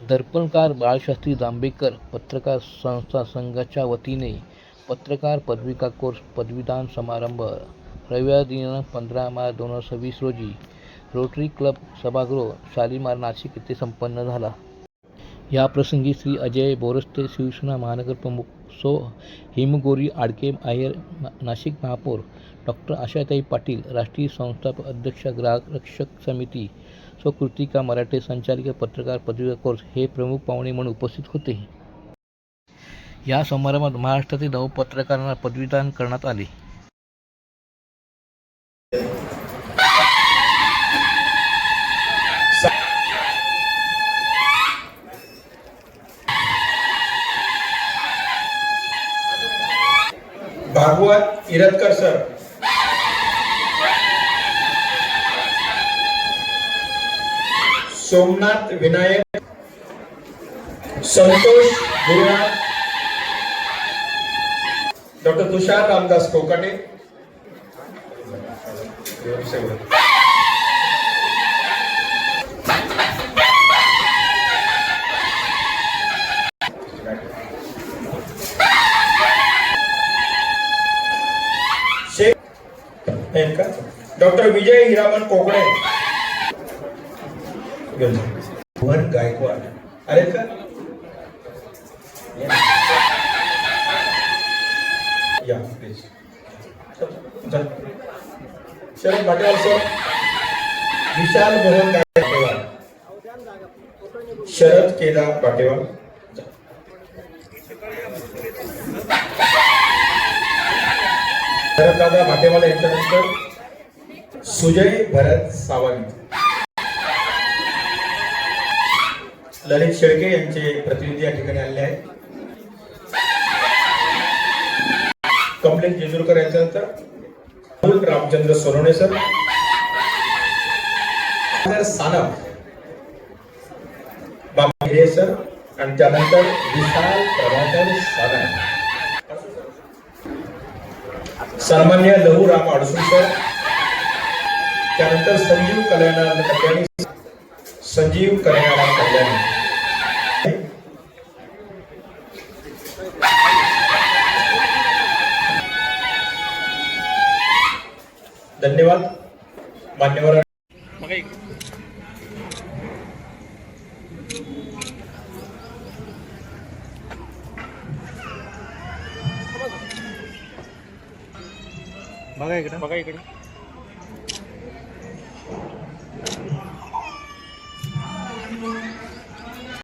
दर्पणकार बाळशास्त्री जांभेकर पत्रकार संस्था संघाच्या वतीने पत्रकार पदविका कोर्स पदवीदान समारंभ रविवार दिनांक 15 मार्च 2026 रोजी रोटरी क्लब सभागृह शालीमार नाशिक येथे संपन्न झाला. या प्रसंगी श्री अजय बोरस्ते शिवसेना महानगर प्रमुख, सौ हेमगौरी आडके आहेर नाशिक महापौर, डॉक्टर आशाताई पाटील राष्ट्रीय संस्थापक अध्यक्ष ग्राहक रक्षक समिती, सौ कृतिका मराठे संचालिका पत्रकार पदविका कोर्स हे प्रमुख पाहुणे म्हणून उपस्थित होते. या समारंभात महाराष्ट्रातील 9 पत्रकारांना पदवीदान करण्यात आले. भागवत इरतकर सर, सोमनाथ विनायक, संतोष गुरुनाथ, डॉक्टर तुषार रामदास कोकाटे, डॉक्टर विजय हिरामन कोकणे, भुवन गायकवाड अरे का या प्लीज. शरद भाटेवाल सर, विशाल मोहन गायकवाड, शरद केदार भाटेवाल, शरददादा भाटेवाल यांच्यानंतर सुजय भरत सावंत, ललित शेळके यांचे प्रतिनिधी या ठिकाणी आलेले आहेत. कमलेश जेजुरकर यांच्यानंतर रामचंद्र सोनवणे सर, सानप बाबा हिरे सर आणि त्यानंतर विशाल प्रभाकर सानप, सन्मान्य लहू राम अडसूळ सर, त्यानंतर संजीव कल्याण कल्याणी, संजीव कल्याण कल्याणी, धन्यवाद मान्यवर. बघा इकडे